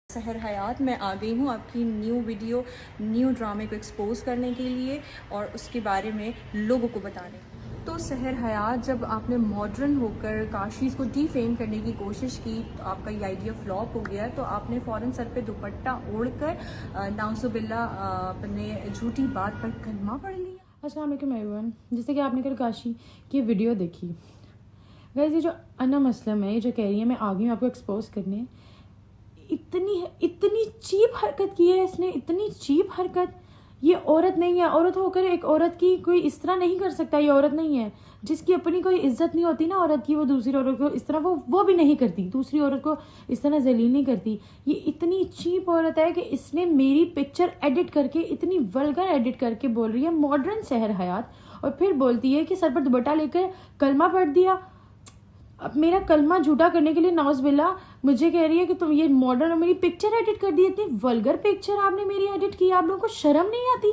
सहर हयात मैं आ गई हूँ आपकी न्यू वीडियो न्यू ड्रामे को एक्सपोज करने के लिए और उसके बारे में लोगों को बताने। तो सहर हयात जब आपने मॉडर्न होकर काशीज़ को डीफेम करने की कोशिश की तो आपका ये आइडिया फ्लॉप हो गया, तो आपने फ़ौरन सर पे दुपट्टा ओढ़कर नाउज़ुबिल्ला अपने झूठी बात पर कलमा पढ़ लिया। अस्सलाम वालेकुम एवरीवन। जैसे कि आपने कल काशी की वीडियो देखी, वैसे ये जो अनम असलम है, ये जो कह रही है मैं आ गई हूँ आपको एक्सपोज करने, इतनी चीप हरकत की है इसने, इतनी चीप हरकत। ये औरत नहीं है, औरत होकर एक औरत की कोई इस तरह नहीं कर सकता। ये औरत नहीं है, जिसकी अपनी कोई इज्जत नहीं होती ना औरत की, वो दूसरी औरत को इस तरह वो भी नहीं करती, दूसरी औरत को इस तरह जलील नहीं करती। ये इतनी चीप औरत है कि इसने मेरी पिक्चर एडिट करके, इतनी वल्गर एडिट करके बोल रही है मॉडर्न सहर हयात, और फिर बोलती है कि सर पर दुपट्टा लेकर कलमा पढ़ दिया। अब मेरा कलमा झूठा करने के लिए नाउज़ुबिल्ला मुझे कह रही है कि तुम ये मॉडर्न और मेरी पिक्चर एडिट कर दी। इतनी वल्गर पिक्चर आपने मेरी एडिट की, आप लोगों को शर्म नहीं आती?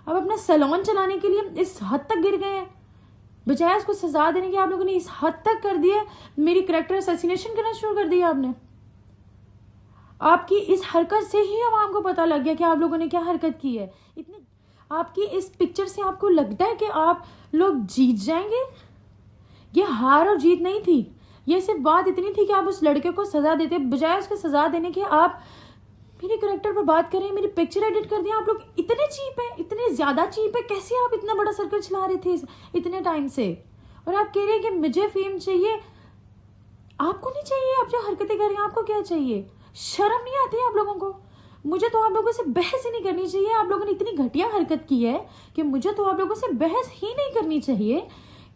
अब अपना सैलून चलाने के लिए इस हद तक गिर गए हैं, बजाय उसको सजा देने की आप लोगों ने इस हद तक कर दिया। मेरी करेक्टर असैसिनेशन करना शुरू कर दिया आपने। आपकी इस हरकत से ही आवाम को पता लग गया कि आप लोगों ने क्या हरकत की है। इतनी आपकी इस पिक्चर से आपको लगता है कि आप लोग जीत जाएंगे? ये हार और जीत नहीं थी, ये सिर्फ बात इतनी थी कि आप उस लड़के को सजा देते, बजाय उसको सजा देने के आप मेरे करेक्टर पर बात करें, मेरी पिक्चर एडिट कर दिया। आप लोग इतने चीप है, इतने ज्यादा चीप है। कैसे आप इतना बड़ा सर्कल चला रहे थे इतने टाइम से, और आप कह रहे हैं कि मुझे फेम चाहिए? आपको नहीं चाहिए। आप जो हरकतें कर रहे हैं, आपको क्या चाहिए? शर्म नहीं आती आप लोगों को? मुझे तो आप लोगों से बहस ही नहीं करनी चाहिए। आप लोगों ने इतनी घटिया हरकत की है कि मुझे तो आप लोगों से बहस ही नहीं करनी चाहिए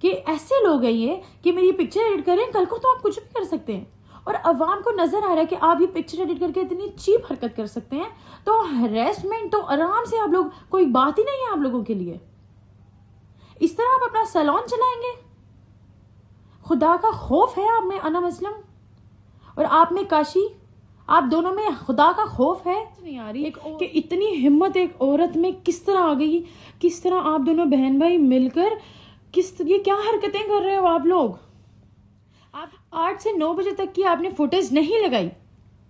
कि ऐसे लोग हैं ये कि मेरी पिक्चर एडिट करें, कल को तो आप कुछ भी कर सकते हैं। और अवाम को नजर आ रहा है कि आप ये पिक्चर एडिट करके इतनी चीप हरकत कर सकते हैं, तो हरेसमेंट तो आराम से आप लोग, कोई बात ही नहीं है आप लोगों के लिए। इस तरह आप अपना सैलून चलाएंगे? खुदा का खौफ है आप में अनम असलम और आप में काशी, आप दोनों में खुदा का खौफ है? नहीं आ रही कि इतनी हिम्मत एक औरत में किस तरह आ गई, किस तरह आप दोनों बहन भाई मिलकर ये क्या हरकतें कर रहे हो आप लोग। आप 8 से 9 बजे तक की आपने फुटेज नहीं लगाई,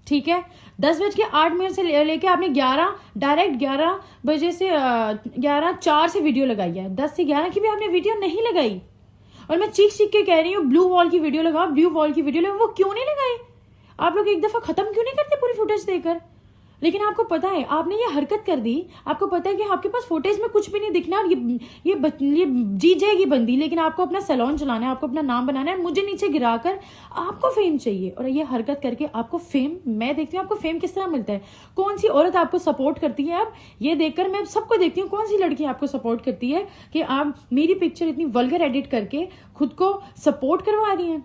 ठीक है? 10:08 से लेके आपने 11 बजे से 11:04 से वीडियो लगाई है। 10 से 11 की भी आपने वीडियो नहीं लगाई। और मैं चीख के कह रही हूँ ब्लू वॉल की वीडियो लगाओ, ब्लू वॉल की वीडियो लगाओ, वो क्यों नहीं लगाई? आप लोग एक दफा खत्म क्यों नहीं करते पूरी फुटेज देकर? लेकिन आपको पता है आपने ये हरकत कर दी, आपको पता है कि आपके पास फुटेज में कुछ भी नहीं दिखना, और ये जीत जाएगी बंदी, लेकिन आपको अपना सैलून चलाना है, आपको अपना नाम बनाना है, मुझे नीचे गिराकर आपको फेम चाहिए। और ये हरकत करके आपको फेम, मैं देखती हूँ आपको फेम किस तरह मिलता है, कौन सी औरत आपको सपोर्ट करती है। अब ये देखकर मैं सबको देखती हूँ, कौन सी लड़की आपको सपोर्ट करती है कि आप मेरी पिक्चर इतनी वल्गर एडिट करके खुद को सपोर्ट करवा रही हैं।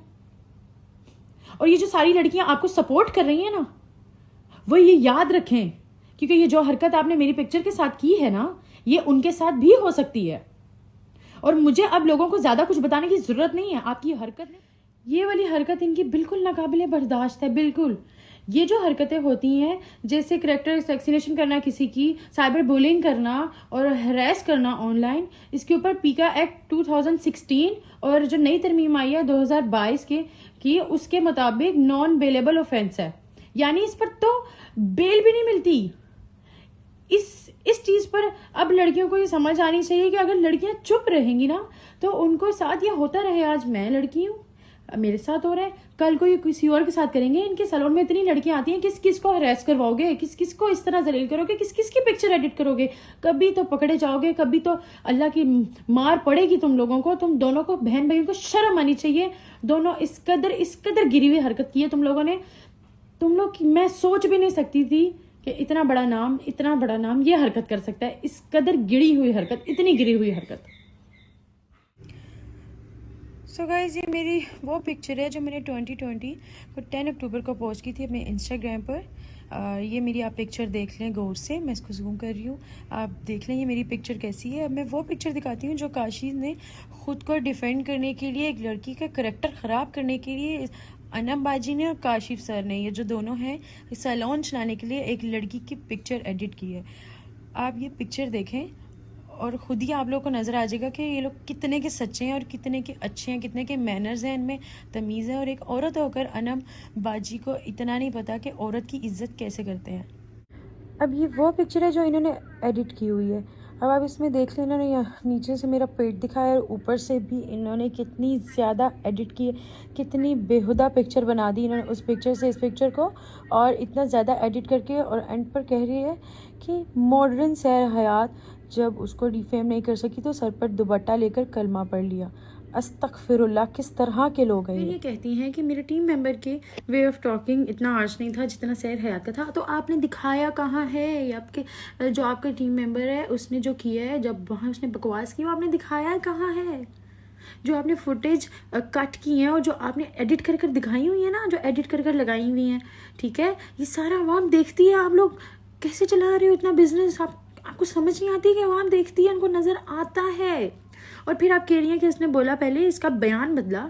और ये जो सारी लड़कियां आपको सपोर्ट कर रही हैं ना, वो ये याद रखें, क्योंकि ये जो हरकत आपने मेरी पिक्चर के साथ की है ना, ये उनके साथ भी हो सकती है। और मुझे अब लोगों को ज्यादा कुछ बताने की जरूरत नहीं है। आपकी हरकत, ये वाली हरकत इनकी बिल्कुल नाकाबिले बर्दाश्त है, बिल्कुल। ये जो हरकतें होती हैं, जैसे करेक्टर असैसिनेशन करना, किसी की साइबर बुलिंग करना और हरेस करना ऑनलाइन, इसके ऊपर पीका एक्ट 2016 और जो नई तरमीम आई है 2022 की उसके मुताबिक नॉन बेलेबल ऑफेंस है, यानी इस पर तो बेल भी नहीं मिलती। इस चीज पर अब लड़कियों को ये समझ आनी चाहिए कि अगर लड़कियां चुप रहेंगी ना तो उनको साथ ये होता रहे। आज मैं लड़की हूँ, मेरे साथ हो रहा है, कल को ये किसी और के साथ करेंगे। इनके सैलून में इतनी लड़कियां आती हैं, किस किस को हरेस करवाओगे, किस किस को इस तरह जलील करोगे, किस किस की पिक्चर एडिट करोगे? कभी तो पकड़े जाओगे, कभी तो अल्लाह की मार पड़ेगी तुम लोगों को। तुम दोनों को, बहन भाइयों को शर्म आनी चाहिए। दोनों इस कदर गिरी हुई हरकत की है तुम लोगों ने। तुम लोग, मैं सोच भी नहीं सकती थी कि इतना बड़ा नाम ये हरकत कर सकता है। इस कदर गिरी हुई हरकत, इतनी गिरी हुई हरकत। सो गाइज, ये मेरी वो पिक्चर है जो मैंने 2020 को 10 अक्टूबर को पोस्ट की थी अपने इंस्टाग्राम पर। ये मेरी आप पिक्चर देख लें गौर से, मैं इसको जूम कर रही हूँ, आप देख लें ये मेरी पिक्चर कैसी है। अब मैं वो पिक्चर दिखाती हूँ जो काशी ने खुद को डिफेंड करने के लिए, एक लड़की का करेक्टर ख़राब करने के लिए, अनम बाजी ने और काशिफ सर ने, ये जो दोनों हैं, सैलून चलाने के लिए एक लड़की की पिक्चर एडिट की है। आप ये पिक्चर देखें और ख़ुद ही आप लोगों को नज़र आ जाएगा कि ये लोग कितने के सच्चे हैं और कितने के अच्छे हैं, कितने के मैनर्स हैं, इनमें तमीज़ है। और एक औरत होकर अनम बाजी को इतना नहीं पता कि औरत की इज़्ज़त कैसे करते हैं। अब ये वो पिक्चर है जो इन्होंने एडिट की हुई है। अब आप इसमें देख लेना ना, यहाँ नीचे से मेरा पेट दिखाया और ऊपर से भी इन्होंने कितनी ज़्यादा एडिट की है, कितनी बेहुदा पिक्चर बना दी इन्होंने उस पिक्चर से इस पिक्चर को, और इतना ज़्यादा एडिट करके। और एंड पर कह रही है कि मॉडर्न सैर हयात जब उसको डिफेम नहीं कर सकी तो सर पर दुपट्टा लेकर कलमा पढ़ लिया। अस्तगफिरुल्लाह, किस तरह के लोग हैं ये कहती हैं कि मेरे टीम मेंबर के वे ऑफ टॉकिंग इतना आर्च नहीं था जितना सैर हयात का था। तो आपने दिखाया कहाँ है? आपके जो आपका टीम मेंबर है उसने जो किया है, जब वहाँ उसने बकवास की, वो आपने दिखाया कहाँ है? जो आपने फुटेज कट की है और जो आपने एडिट कर कर दिखाई हुई है ना, जो एडिट कर कर लगाई हुई हैं, ठीक है, ये सारा आवाम देखती है। आप लोग कैसे चला रहे हो इतना बिजनेस? आपको समझ नहीं आती कि आवाम देखती है, उनको नज़र आता है। और फिर आप कह रही हैं कि इसने बोला, पहले इसका बयान बदला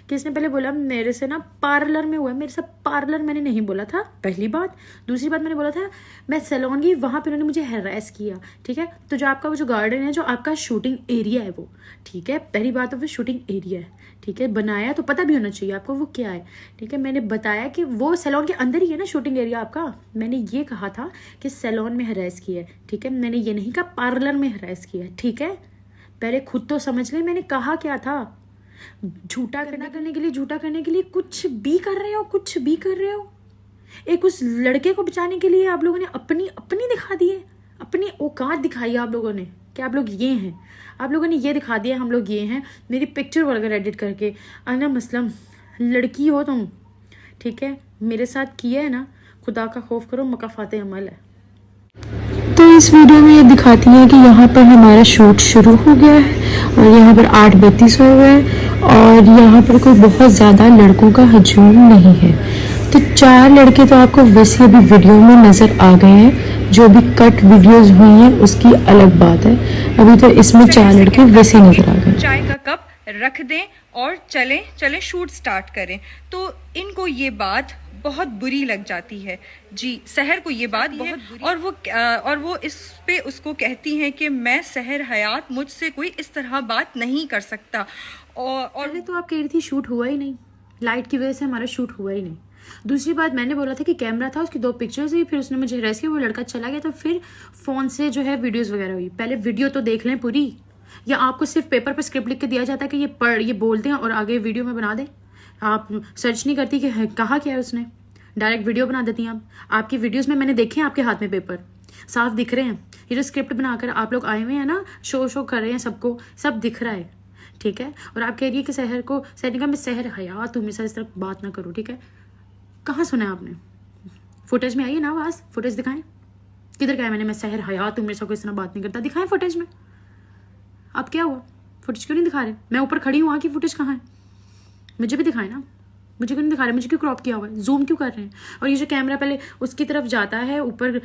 कि इसने पहले बोला मेरे से ना पार्लर में हुआ है। मेरे से पार्लर मैंने नहीं बोला था, पहली बात। दूसरी बात, मैंने बोला था मैं सैलून गई, वहाँ पे उन्होंने मुझे हैरेस किया, ठीक है। तो जो आपका वो जो गार्डन है, जो आपका शूटिंग एरिया है वो, ठीक है, पहली बात तो वो शूटिंग एरिया है, ठीक है, बनाया तो पता भी होना चाहिए आपको वो क्या है, ठीक है। मैंने बताया कि वो सैलून के अंदर ही है ना शूटिंग एरिया आपका। मैंने ये कहा था कि सैलून में हैरेस किया है, ठीक है, मैंने ये नहीं कहा पार्लर में हैरेस किया है, ठीक है। पहले खुद तो समझ ले मैंने कहा क्या था। झूठा करने के लिए, झूठा करने के लिए कुछ भी कर रहे हो, कुछ भी कर रहे हो। एक उस लड़के को बचाने के लिए आप लोगों ने अपनी दिखा दी है, अपनी औकात दिखाई है आप लोगों ने कि आप लोग ये हैं। आप लोगों ने ये दिखा दिया हम लोग ये हैं, मेरी पिक्चर वगैरह एडिट करके। अना मसलम लड़की हो तुम, ठीक है, मेरे साथ किया है ना, खुदा का खौफ करो, मकाफाते अमल है। तो इस वीडियो में ये दिखाती है कि यहाँ पर हमारा शूट शुरू हो गया है और यहाँ पर 8:32 हो गए हैं और यहाँ पर कोई बहुत ज़्यादा लड़कों का हजूम नहीं है। तो 4 लड़के तो आपको वैसे अभी वीडियो में नज़र आ गए हैं, जो भी कट वीडियोस हुई हैं उसकी अलग बात है। अभी तो इसमें 4 लड़के वैसे नज़र आ गए। चाय का कप रख दें और चलें शूट स्टार्ट करें। तो इनको ये बात बहुत बुरी लग जाती है जी, सहर को ये बात बहुत बुरी, और वो इस पे उसको कहती हैं कि मैं सहर हयात, मुझसे कोई इस तरह बात नहीं कर सकता। और पहले तो आप कह रही थी शूट हुआ ही नहीं, लाइट की वजह से हमारा शूट हुआ ही नहीं। दूसरी बात, मैंने बोला था कि कैमरा था, उसकी 2 पिक्चर्स हुई, फिर उसने मुझे हरास किया, वो लड़का चला गया, तो फिर फ़ोन से जो है वीडियोज़ वगैरह हुई। पहले वीडियो तो देख लें पूरी, या आपको सिर्फ पेपर पर स्क्रिप्ट लिख के दिया जाता है कि ये बोलते हैं और आगे वीडियो में बना दें। आप सर्च नहीं करती कि कहा क्या है उसने, डायरेक्ट वीडियो बना देती हैं आप। आपकी वीडियोस में मैंने देखे हैं आपके हाथ में पेपर साफ दिख रहे हैं। ये जो स्क्रिप्ट बनाकर आप लोग आए हुए हैं ना, शो कर रहे हैं, सबको सब दिख रहा है, ठीक है। और आप कह रही है कि सहर का मैं सहर हयात हूँ, मेरे साथ इस तरह बात ना करो, ठीक है। कहाँ सुना है आपने? फुटेज में आई है ना आवाज़, फुटेज दिखाएं। किधर कहा मैंने मैं सहर हयात हूँ, मेरे साथ कोई इस तरह बात नहीं करता? दिखाएं फुटेज में। अब क्या हुआ, फुटेज क्यों नहीं दिखा रहे? मैं ऊपर खड़ी हूँ, वहाँ की फुटेज कहाँ है? मुझे भी दिखाए ना, मुझे क्यों नहीं दिखा रहे? मुझे क्यों क्रॉप किया हुआ है, जूम क्यों कर रहे हैं? और ये जो कैमरा पहले उसकी तरफ जाता है ऊपर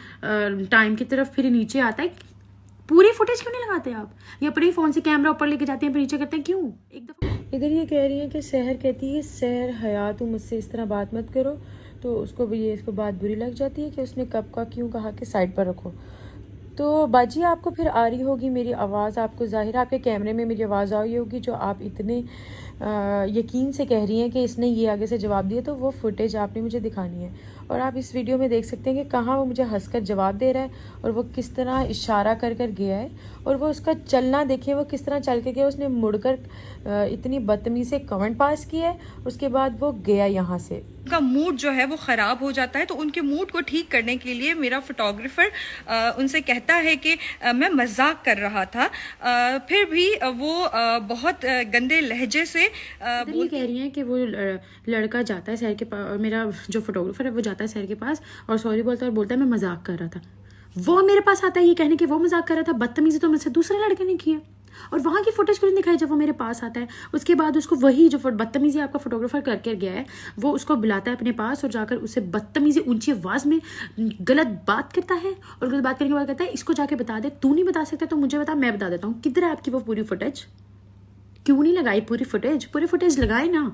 टाइम की तरफ, फिर नीचे आता है, पूरी फुटेज क्यों नहीं लगाते आप? ये अपने फ़ोन से कैमरा ऊपर लेके जाते हैं फिर नीचे करते हैं, क्यों? एक दफ़ा इधर ये कह रही है कि सहर कहती है सहर हयात तुम मुझसे इस तरह बात मत करो, तो उसको भी इसको बात बुरी लग जाती है कि उसने कब का क्यों कहा कि साइड पर रखो। तो बाजी आपको फिर आ रही होगी मेरी आवाज़, आपको ज़ाहिर आपके कैमरे में मेरी आवाज़ आ रही होगी, जो आप इतने यकीन से कह रही हैं कि इसने ये आगे से जवाब दिया, तो वो फुटेज आपने मुझे दिखानी है। और आप इस वीडियो में देख सकते हैं कि कहाँ वो मुझे हंसकर जवाब दे रहा है और वो किस तरह इशारा कर गया है, और वो उसका चलना देखिए, वो किस तरह चल के गया। उसने मुड़कर इतनी बदतमीज़ी से कमेंट पास किया है, उसके बाद वो गया यहाँ से। उनका मूड जो है वो ख़राब हो जाता है, तो उनके मूड को ठीक करने के लिए मेरा फोटोग्राफर उनसे कहता है कि मैं मजाक कर रहा था, फिर भी वो बहुत गंदे लहजे से ये कह रही हैं कि वो लड़का जाता है सैर के पास, और मेरा जो फोटोग्राफर है वो जाता है सैर के पास और सॉरी बोलता है और बोलता है मैं मजाक कर रहा था। वो मेरे पास आता है ये कहने कि वो मजाक कर रहा था, बदतमीजी तो मुझसे दूसरे लड़के ने किया, और वहाँ की फुटेज क्यों नहीं दिखाई जब वो मेरे पास आता है? उसके बाद उसको वही जो बदतमीजी आपका फोटोग्राफर करके गया है, वो उसको बुलाता है अपने पास और जाकर उससे बदतमीजी ऊंची आवाज़ में गलत बात करता है, और गलत बात करने के बाद कहता है इसको जाके बता दे, तू नहीं बता सकता तो मुझे बता, मैं बता देता हूँ। किधर है आपकी वो पूरी फुटेज? क्यों नहीं लगाई पूरी फुटेज? पूरी फुटेज लगाए ना,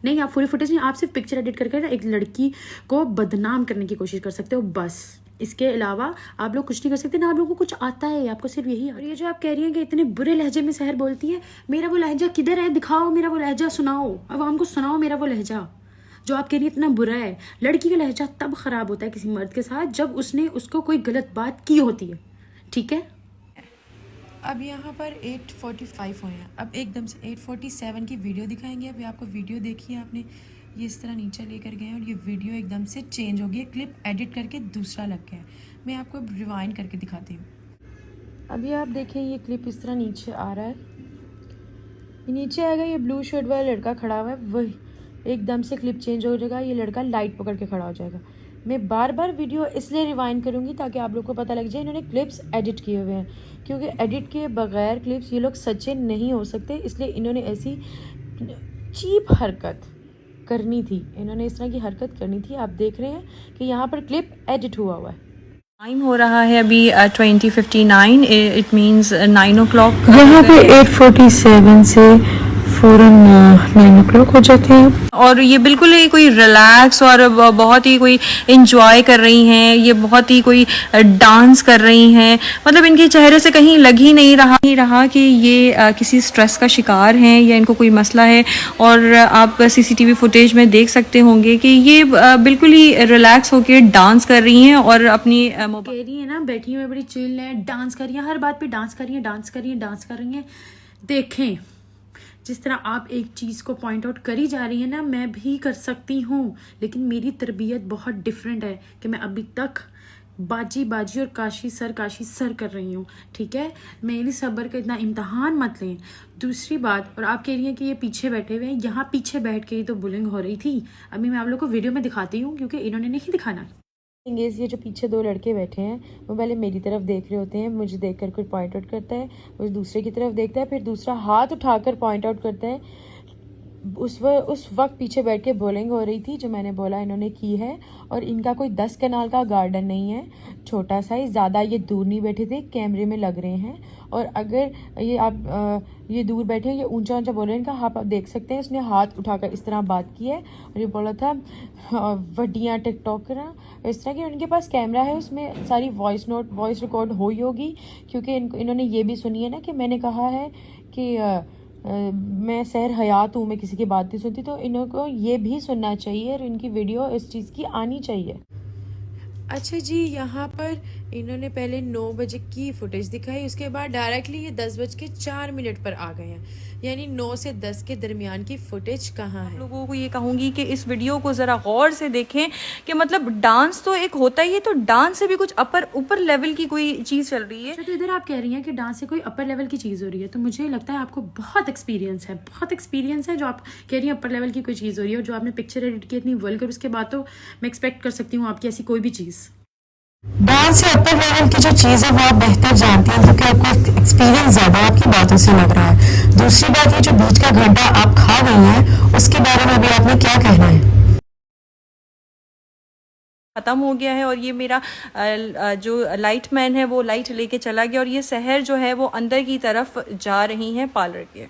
नहीं, आप पूरी फुटेज नहीं, आप सिर्फ पिक्चर एडिट करके ना एक लड़की को बदनाम करने की कोशिश कर सकते हो बस। इसके अलावा आप लोग कुछ नहीं कर सकते ना, आप लोगों को कुछ आता है, आपको सिर्फ यही। और ये जो आप कह रही हैं कि इतने बुरे लहजे में सहर बोलती है, मेरा वो लहजा किधर है? दिखाओ मेरा वो लहजा, सुनाओ, अब हमको सुनाओ मेरा वो लहजा जो आप कह रही है इतना बुरा है। लड़की का लहजा तब ख़राब होता है किसी मर्द के साथ जब उसने उसको कोई गलत बात की होती है, ठीक है। अब यहाँ पर 8:45 हुए हैं, अब एकदम से 8:47 की वीडियो दिखाएंगे। अभी आपको वीडियो देखी है आपने, ये इस तरह नीचे लेकर गए हैं और ये वीडियो एकदम से चेंज हो गई, क्लिप एडिट करके दूसरा लग गया है। मैं आपको अब रिवाइंड करके दिखाती हूँ। अभी आप देखें ये क्लिप इस तरह नीचे आ रहा है, ये नीचे आएगा, ये ब्लू शर्ट वाला लड़का खड़ा हुआ है, वही एकदम से क्लिप चेंज हो जाएगा, ये लड़का लाइट पकड़ के खड़ा हो जाएगा। मैं बार बार वीडियो इसलिए रिवाइंड करूँगी ताकि आप लोग को पता लग जाए इन्होंने क्लिप्स एडिट किए हुए हैं, क्योंकि एडिट किए बगैर क्लिप्स ये लोग सच्चे नहीं हो सकते, इसलिए इन्होंने ऐसी चीप हरकत करनी थी, इन्होंने इस तरह की हरकत करनी थी। आप देख रहे हैं कि यहाँ पर क्लिप एडिट हुआ हुआ है। टाइम हो रहा है अभी 20:59, इट मीन्स 9 o'clock। यहाँ पे 8:47 से फ़ौरन 9 o'clock हो जाते हैं और ये बिल्कुल ही कोई रिलैक्स और बहुत ही कोई इंजॉय कर रही हैं, ये बहुत ही कोई डांस कर रही हैं, मतलब इनके चेहरे से कहीं लग ही नहीं रहा कि ये किसी स्ट्रेस का शिकार हैं या इनको कोई मसला है। और आप सीसीटीवी फुटेज में देख सकते होंगे कि ये बिल्कुल ही रिलैक्स होकर डांस कर रही हैं और अपनी कह रही है ना, बैठी हुई बड़ी चिल है, डांस कर रही है, हर बात पे डांस कर रही है, डांस कर रही है, डांस कर रही है। देखें, जिस तरह आप एक चीज़ को पॉइंट आउट करी जा रही है ना, मैं भी कर सकती हूँ, लेकिन मेरी तरबियत बहुत डिफरेंट है कि मैं अभी तक बाजी और काशी सर कर रही हूँ, ठीक है। मेरी सब्र का इतना इम्तहान मत लें। दूसरी बात, और आप कह रही हैं कि ये पीछे बैठे हुए हैं, यहाँ पीछे बैठ के ही तो बुलिंग हो रही थी। अभी मैं आप लोग को वीडियो में दिखाती हूँ क्योंकि इन्होंने नहीं दिखाना। ये जो पीछे दो लड़के बैठे हैं वो पहले मेरी तरफ देख रहे होते हैं, मुझे देखकर कोई पॉइंट आउट करता है, वो दूसरे की तरफ देखता है, फिर दूसरा हाथ उठाकर पॉइंट आउट करता है। उस वक्त पीछे बैठ के बोलिंग हो रही थी जो मैंने बोला इन्होंने की है। और इनका कोई 10 कनाल का गार्डन नहीं है, छोटा सा ही, ज़्यादा ये दूर नहीं बैठे थे, कैमरे में लग रहे हैं। और अगर ये आप ये दूर बैठे हैं, ये ऊंचा बोल रहे हैं, इनका हाथ आप देख सकते हैं, उसने हाथ उठाकर इस तरह बात की है और ये बोला था वड्डियाँ टिकटॉकर इस तरह की। उनके पास कैमरा है, उसमें सारी वॉइस रिकॉर्ड हुई होगी, क्योंकि इन्होंने ये भी सुनी है ना कि मैंने कहा है कि मैं सहर हयात हूँ, मैं किसी की बात नहीं सुनती, तो इनको ये भी सुनना चाहिए और इनकी वीडियो इस चीज़ की आनी चाहिए। अच्छा जी, यहाँ पर इन्होंने पहले 9 बजे की फुटेज दिखाई, उसके बाद डायरेक्टली ये 10:04 पर आ गए हैं, यानी 9 से 10 के दरमियान की फुटेज कहाँ है। लोगों को ये कहूँगी कि इस वीडियो को ज़रा गौर से देखें कि मतलब डांस तो एक होता ही है, तो डांस से भी कुछ ऊपर लेवल की कोई चीज़ चल रही है। तो इधर आप कह रही हैं कि डांस से कोई अपर लेवल की चीज़ हो रही है, तो मुझे लगता है आपको बहुत एक्सपीरियंस है जो आप कह रही हैं अपर लेवल की कोई चीज़ हो रही है। और जो आपने पिक्चर एडिट की इतनी वल्गर, उसके बाद तो मैं एक्सपेक्ट कर सकती हूँ आपकी ऐसी कोई भी चीज़। डांस से अपर लेवल की जो चीज़ है वो आप बेहतर जानती हैं, क्योंकि आपको एक्सपीरियंस ज़्यादा आपकी बातों से लग रहा है। दूसरी बात, ये जो बीच का घंटा आप खा गई हैं, उसके बारे में भी आपने क्या कहना है? ख़त्म हो गया है और ये मेरा जो लाइट मैन है वो लाइट लेके चला गया और ये सहर जो है वो अंदर की तरफ जा रही हैं पार्लर के।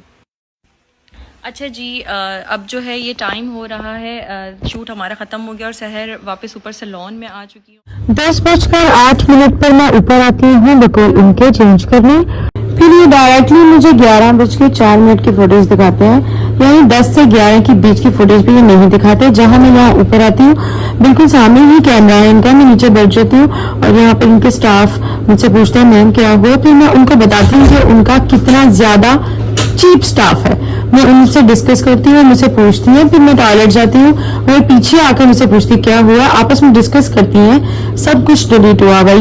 अच्छा जी, अब जो है ये टाइम हो रहा है, शूट हमारा ख़त्म हो गया और सहर वापस ऊपर सैलून में आ चुकी हूँ। 10:08 पर मैं ऊपर आती हूँ बकौल इनके चेंज करने, फिर ये डायरेक्टली मुझे 11:04 की फुटेज दिखाते हैं, यानी 10 से 11 के बीच की फुटेज भी ये नहीं दिखाते। जहाँ मैं यहाँ ऊपर आती हूँ बिल्कुल सामने ही कैमरा है इनका, मैं नीचे बैठ जाती हूँ और यहाँ पर इनके स्टाफ मुझसे पूछते हैं मैम क्या हुआ, फिर मैं उनको बताती हूँ कि उनका कितना ज्यादा चीप स्टाफ है। मैं उनसे डिस्कस करती हूँ, मुझसे पूछती हैं, फिर मैं टॉयलेट जाती हूँ, वो पीछे आकर मुझसे पूछती क्या हुआ, आपस में डिस्कस करती हैं, सब कुछ डिलीट हुआ हुआ।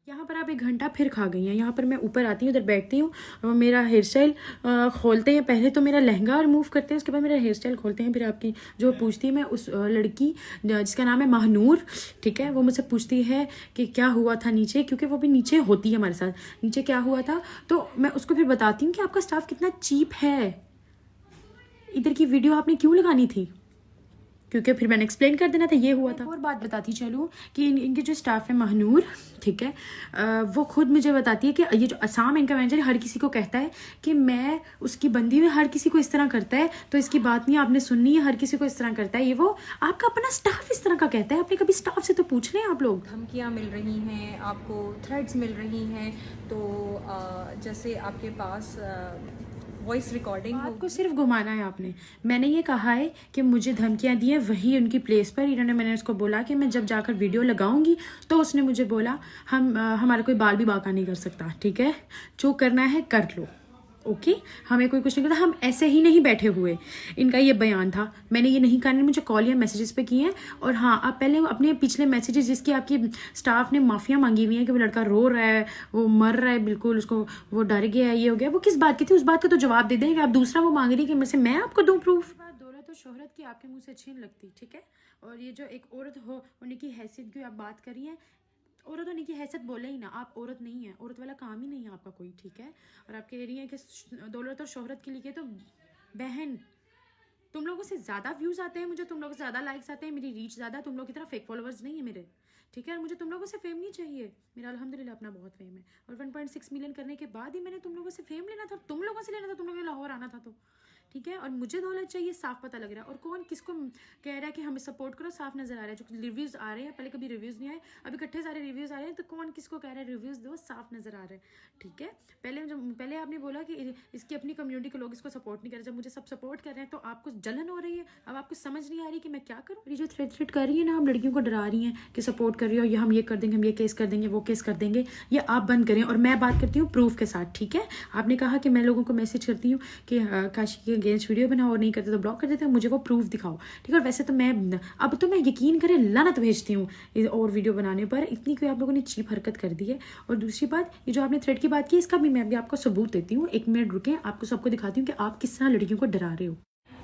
यहाँ पर आप 1 घंटा फिर खा गई हैं। यहाँ पर मैं ऊपर आती हूँ, उधर बैठती हूँ, मेरा हेयर स्टाइल खोलते हैं, पहले तो मेरा लहंगा रिमूव करते हैं, उसके बाद मेरा हेयर स्टाइल खोलते हैं। फिर आपकी जो पूछती है, मैं उस लड़की जिसका नाम है महानूर, ठीक है, वो मुझसे पूछती है कि क्या हुआ था नीचे, क्योंकि वो भी नीचे होती है हमारे साथ, नीचे क्या हुआ था, तो मैं उसको फिर बताती हूँ कि आपका स्टाफ कितना चीप है, इधर की वीडियो आपने क्यों लगानी थी। क्योंकि फिर मैंने एक्सप्लेन कर देना था ये हुआ था। और बात बताती चलूँ कि इनके जो स्टाफ है महानूर, ठीक है, वो खुद मुझे बताती है कि ये जो असाम इनका मैनेजर हर किसी को कहता है कि मैं उसकी बंदी में, हर किसी को इस तरह करता है, तो इसकी बात नहीं आपने सुननी है, हर किसी को इस तरह करता है, ये वो आपका अपना स्टाफ इस तरह का कहता है। आपने कभी स्टाफ से तो पूछ लें आप लोग। धमकियाँ मिल रही हैं आपको, थ्रेड्स मिल रही हैं, तो जैसे आपके पास वॉइस रिकॉर्डिंग आपको सिर्फ घुमाना है आपने। मैंने ये कहा है कि मुझे धमकियां दी है वही उनकी प्लेस पर। मैंने उसको बोला कि मैं जब जाकर वीडियो लगाऊंगी तो उसने मुझे बोला हमारा कोई बाल भी बाका नहीं कर सकता, ठीक है, जो करना है कर लो, ओके, हमें कोई कुछ नहीं करता, हम ऐसे ही नहीं बैठे हुए। इनका ये बयान था, मैंने ये नहीं कहा, मुझे कॉल या मैसेजेस पे किए हैं। और हाँ, आप पहले अपने पिछले मैसेजेस जिसकी आपकी स्टाफ ने माफिया मांगी हुई है कि वो लड़का रो रहा है, वो मर रहा है, बिल्कुल उसको वो डर गया है, ये हो गया, वो किस बात की थी, उस बात का तो जवाब दे दें कि आप दूसरा वो मांग रही है कि मेरे से मैं आपको दूँ प्रूफ। दौलत और शोहरत की आपके मुँह से अच्छी नहीं लगती, ठीक है। और ये जो एक औरत होने की हैसियत की आप बात करी है, औरत होने की हैसियत बोले ही ना, आप औरत नहीं है, औरत वाला काम ही नहीं है आपका कोई, ठीक है। और आप कह रही हैं कि दौलत और शोहरत के लिए, तो बहन तुम लोगों से ज़्यादा व्यूज़ आते हैं, मुझे तुम लोगों से ज़्यादा लाइक्स आते हैं, मेरी रीच ज़्यादा, तुम लोग की तरह फेक फॉलोअर्स नहीं है मेरे, ठीक है। और मुझे तुम लोगों से फेम नहीं चाहिए, मेरा अल्हम्दुलिल्लाह अपना बहुत फेम है। और 1.6 मिलियन करने के बाद ही मैंने तुम लोगों से फेम लेना था, तुम लोगों से लेना था, तुम लोगों ने लाहौर आना था तो, ठीक है। और मुझे दौलत चाहिए, साफ पता लग रहा है। और कौन किसको कह रहा है कि हमें सपोर्ट करो, साफ नजर आ रहा है। जो रिव्यूज आ रहे हैं, पहले कभी रिव्यूज नहीं आए, अभी इकट्ठे सारे रिव्यूज आ रहे हैं, तो कौन किसको कह रहा है रिव्यूज दो, साफ नजर आ रहा है, ठीक है। पहले आपने बोला कि इसकी अपनी कम्युनिटी के लोग इसको सपोर्ट नहीं कर रहे, जब मुझे सब सपोर्ट कर रहे हैं तो आपको जलन हो रही है। अब आपको समझ नहीं आ रही कि मैं क्या करूँ। ये जो थ्रेट कर रही है ना, आप लड़कियों को डरा रही हैं कि सपोर्ट कर रही हो, या हम ये कर देंगे, हम ये केस कर देंगे, वो केस कर देंगे, ये आप बंद करें। और मैं बात करती हूँ प्रूफ के साथ, ठीक है। आपने कहा कि मैं लोगों को मैसेज करती हूँ कि काशी के अगेंस्ट वीडियो बनाओ, नहीं करते तो ब्लॉक कर देते हैं, मुझे वो प्रूफ दिखाओ, ठीक है। और वैसे तो मैं अब तो मैं यकीन करें लानत भेजती हूँ और वीडियो बनाने पर, इतनी कोई आप लोगों ने चीप हरकत कर दी है। और दूसरी बात, ये जो आपने थ्रेड की बात की, इसका भी मैं अभी आपको सबूत देती हूँ। 1 मिनट रुके, आपको सबको दिखाती हूँ कि आप किस तरह लड़कियों को डरा रहे हो।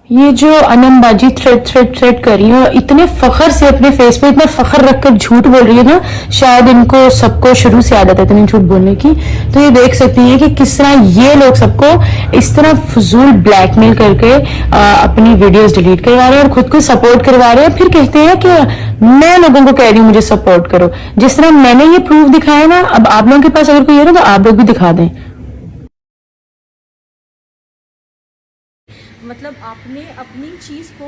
ये जो अनमबाजी थ्रेड कर रही है, इतने फखर से अपने फेस पे इतना फखर रखकर झूठ बोल रही है ना, शायद इनको सबको शुरू से आदत है इतनी झूठ बोलने की। तो ये देख सकती है कि किस तरह ये लोग सबको इस तरह फजूल ब्लैकमेल करके अपनी वीडियोस डिलीट करवा रहे हैं और खुद को सपोर्ट करवा रहे हैं। फिर कहते हैं कि मैं लोगों को कह रही हूँ मुझे सपोर्ट करो। जिस तरह मैंने ये प्रूफ दिखाया ना, अब आप लोगों के पास अगर कोई है ना तो आप लोग भी दिखा दें। मतलब आपने अपनी चीज़ को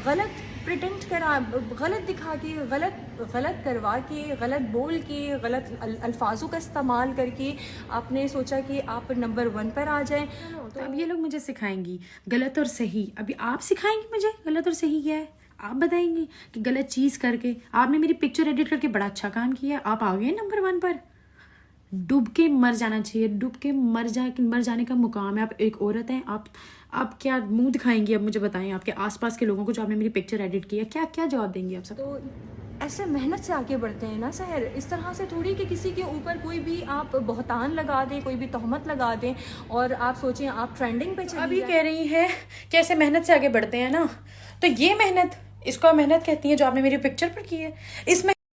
गलत प्रिटेंड करा, गलत दिखा के, गलत करवा के, गलत बोल के, गलत अल्फाजों का इस्तेमाल करके आपने सोचा कि आप नंबर 1 पर आ जाएं। तो अब ये लोग मुझे सिखाएंगी गलत और सही। अभी आप सिखाएंगी मुझे गलत और सही क्या है, आप बताएंगी कि गलत चीज़ करके आपने मेरी पिक्चर एडिट करके बड़ा अच्छा काम किया, आप आ गए नंबर 1 पर। डूब के मर जाना चाहिए, डूब के मर जाने का मुकाम है। आप एक औरत हैं, आप क्या मुंह दिखाएंगी? अब मुझे बताएं, आपके आसपास के लोगों को जो आपने मेरी पिक्चर एडिट की है, क्या जवाब देंगी आप सब? तो ऐसे मेहनत से आगे बढ़ते हैं ना सहर, इस तरह से थोड़ी कि किसी के ऊपर कोई भी आप बहतान लगा दें, कोई भी तहमत लगा दें और आप सोचें आप ट्रेंडिंग पे चली अभी कह रही है कि ऐसे मेहनत से आगे बढ़ते हैं ना, तो ये मेहनत, इसको मेहनत कहती है जो आपने मेरी पिक्चर पर की है। इसमें